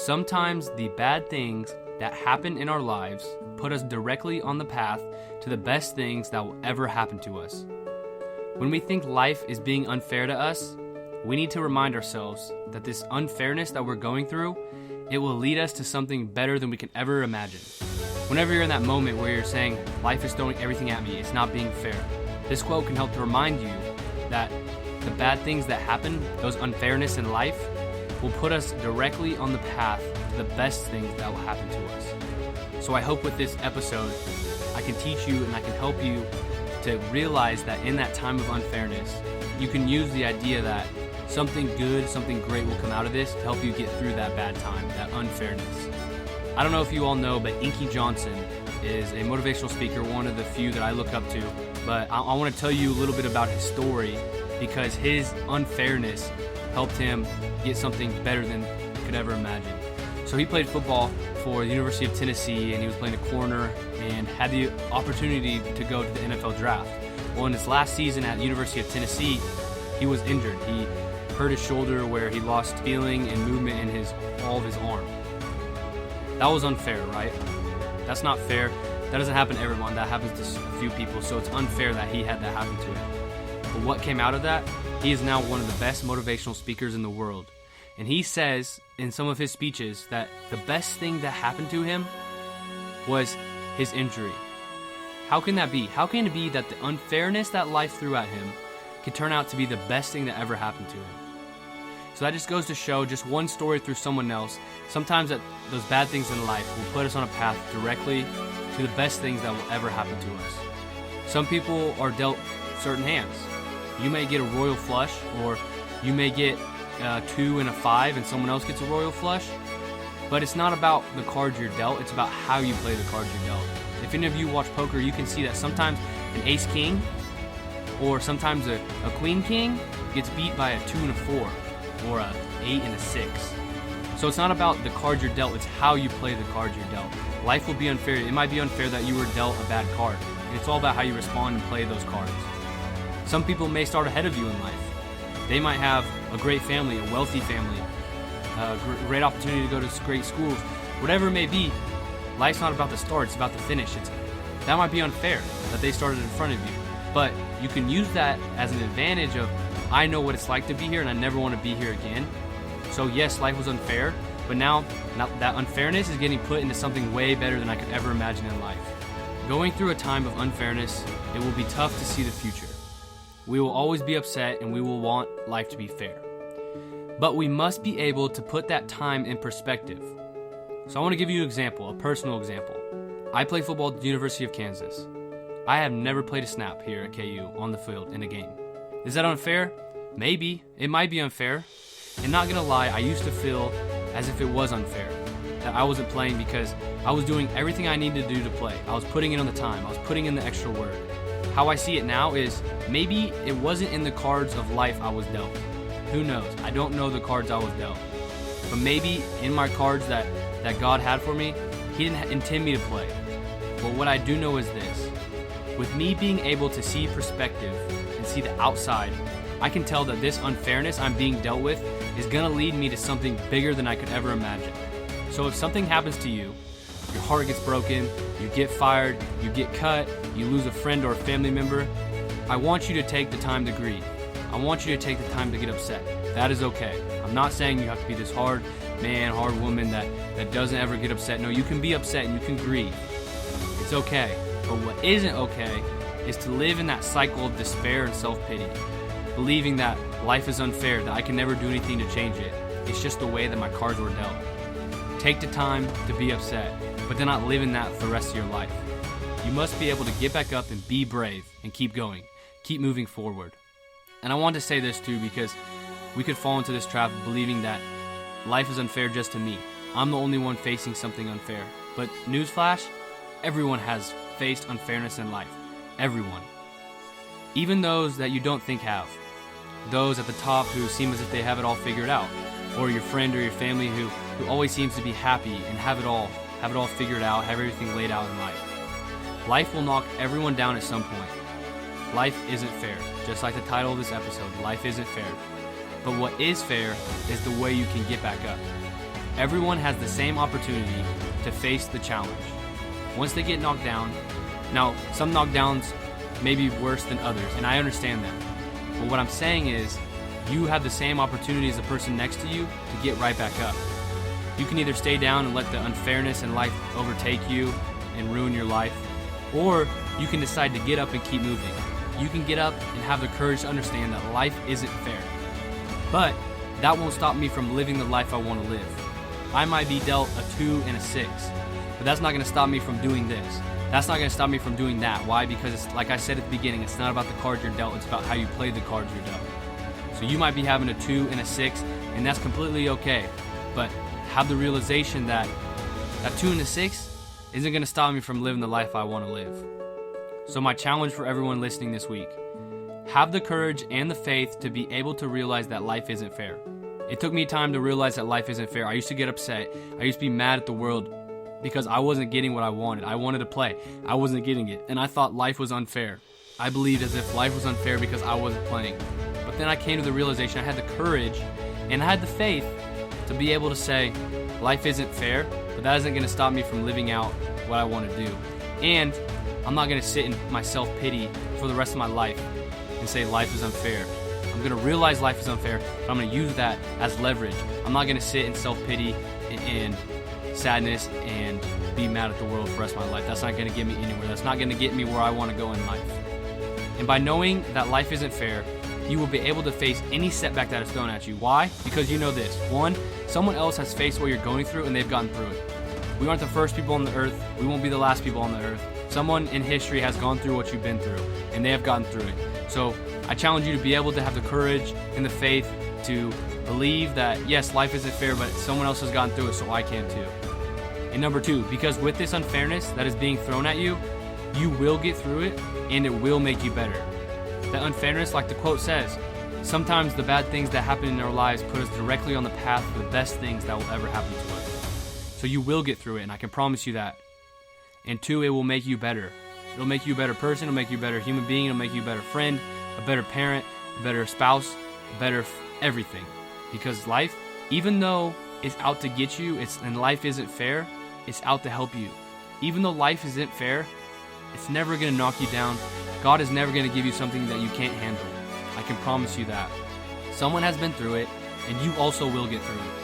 Sometimes the bad things that happen in our lives put us directly on the path to the best things that will ever happen to us. When we think life is being unfair to us, we need to remind ourselves that this unfairness that we're going through, it will lead us to something better than we can ever imagine. Whenever you're in that moment where you're saying, life is throwing everything at me, it's not being fair, this quote can help to remind you that the bad things that happen, those unfairness in life, will put us directly on the path to the best things that will happen to us. So I hope with this episode, I can teach you and I can help you to realize that in that time of unfairness, you can use the idea that something good, something great will come out of this to help you get through that bad time, that unfairness. I don't know if you all know, but Inky Johnson is a motivational speaker, one of the few that I look up to. But I want to tell you a little bit about his story because his unfairness helped him get something better than you could ever imagine. So he played football for the University of Tennessee, and he was playing a corner and had the opportunity to go to the NFL draft. Well, in his last season at the University of Tennessee, he was injured. He hurt his shoulder where he lost feeling and movement in all of his arm. That was unfair, right? That's not fair. That doesn't happen to everyone. That happens to a few people, so it's unfair that he had that happen to him. But what came out of that? He is now one of the best motivational speakers in the world. And he says in some of his speeches that the best thing that happened to him was his injury. How can that be? How can it be that the unfairness that life threw at him could turn out to be the best thing that ever happened to him? So that just goes to show just one story through someone else. Sometimes that those bad things in life will put us on a path directly to the best things that will ever happen to us. Some people are dealt certain hands. You may get a royal flush, or you may get a 2 and a 5 and someone else gets a royal flush. But it's not about the cards you're dealt, it's about how you play the cards you're dealt. If any of you watch poker, you can see that sometimes an ace king or sometimes a queen king gets beat by a 2 and a 4 or a 8 and a 6. So it's not about the cards you're dealt, it's how you play the cards you're dealt. Life will be unfair. It might be unfair that you were dealt a bad card. And it's all about how you respond and play those cards. Some people may start ahead of you in life. They might have a great family, a wealthy family, a great opportunity to go to great schools. Whatever it may be, life's not about the start, it's about the finish. That might be unfair that they started in front of you. But you can use that as an advantage of, I know what it's like to be here and I never want to be here again. So yes, life was unfair, but now that unfairness is getting put into something way better than I could ever imagine in life. Going through a time of unfairness, it will be tough to see the future. We will always be upset and we will want life to be fair. But we must be able to put that time in perspective. So I want to give you an example, a personal example. I play football at the University of Kansas. I have never played a snap here at KU on the field in a game. Is that unfair? Maybe. It might be unfair. And not gonna lie, I used to feel as if it was unfair, that I wasn't playing because I was doing everything I needed to do to play. I was putting in on the time. I was putting in the extra work. How I see it now is maybe it wasn't in the cards of life I was dealt. Who knows? I don't know the cards I was dealt. But maybe in my cards that God had for me, He didn't intend me to play. But what I do know is this. With me being able to see perspective and see the outside, I can tell that this unfairness I'm being dealt with is going to lead me to something bigger than I could ever imagine. So if something happens to you, your heart gets broken, you get fired, you get cut, you lose a friend or a family member, I want you to take the time to grieve. I want you to take the time to get upset. That is okay. I'm not saying you have to be this hard man, hard woman that doesn't ever get upset. No, you can be upset and you can grieve. It's okay. But what isn't okay is to live in that cycle of despair and self-pity, believing that life is unfair, that I can never do anything to change it. It's just the way that my cards were dealt. Take the time to be upset, but do not live in that for the rest of your life. You must be able to get back up and be brave and keep going. Keep moving forward. And I want to say this too because we could fall into this trap of believing that life is unfair just to me. I'm the only one facing something unfair. But newsflash, everyone has faced unfairness in life. Everyone. Even those that you don't think have. Those at the top who seem as if they have it all figured out. Or your friend or your family who always seems to be happy and have it all figured out, have everything laid out in life. Life will knock everyone down at some point. Life isn't fair. Just like the title of this episode, life isn't fair. But what is fair is the way you can get back up. Everyone has the same opportunity to face the challenge. Once they get knocked down, now some knockdowns may be worse than others, and I understand that. But what I'm saying is, you have the same opportunity as the person next to you to get right back up. You can either stay down and let the unfairness in life overtake you and ruin your life, or you can decide to get up and keep moving. You can get up and have the courage to understand that life isn't fair. But that won't stop me from living the life I want to live. I might be dealt a 2 and a 6, but that's not going to stop me from doing this. That's not going to stop me from doing that. Why? Because it's like I said at the beginning, it's not about the cards you're dealt, it's about how you play the cards you're dealt. So you might be having a 2 and a 6, and that's completely okay. But have the realization that that 2 and a 6 isn't going to stop me from living the life I want to live. So my challenge for everyone listening this week, have the courage and the faith to be able to realize that life isn't fair. It took me time to realize that life isn't fair. I used to get upset. I used to be mad at the world because I wasn't getting what I wanted. I wanted to play. I wasn't getting it. And I thought life was unfair. I believed as if life was unfair because I wasn't playing. But then I came to the realization I had the courage and I had the faith to be able to say, life isn't fair, but that isn't going to stop me from living out what I want to do. And I'm not going to sit in my self-pity for the rest of my life and say life is unfair. I'm going to realize life is unfair, but I'm going to use that as leverage. I'm not going to sit in self-pity and sadness and be mad at the world for the rest of my life. That's not going to get me anywhere. That's not going to get me where I want to go in life. And by knowing that life isn't fair, you will be able to face any setback that is thrown at you. Why? Because you know this. 1, someone else has faced what you're going through and they've gotten through it. We aren't the first people on the earth. We won't be the last people on the earth. Someone in history has gone through what you've been through, and they have gotten through it. So I challenge you to be able to have the courage and the faith to believe that, yes, life isn't fair, but someone else has gotten through it, so I can too. And number 2, because with this unfairness that is being thrown at you, you will get through it, and it will make you better. That unfairness, like the quote says, sometimes the bad things that happen in our lives put us directly on the path to the best things that will ever happen to us. So you will get through it, and I can promise you that. And 2, it will make you better. It'll make you a better person, it'll make you a better human being, it'll make you a better friend, a better parent, a better spouse, a better everything. Because life, even though it's out to get you, and life isn't fair, it's out to help you. Even though life isn't fair, it's never going to knock you down. God is never going to give you something that you can't handle. I can promise you that. Someone has been through it, and you also will get through it.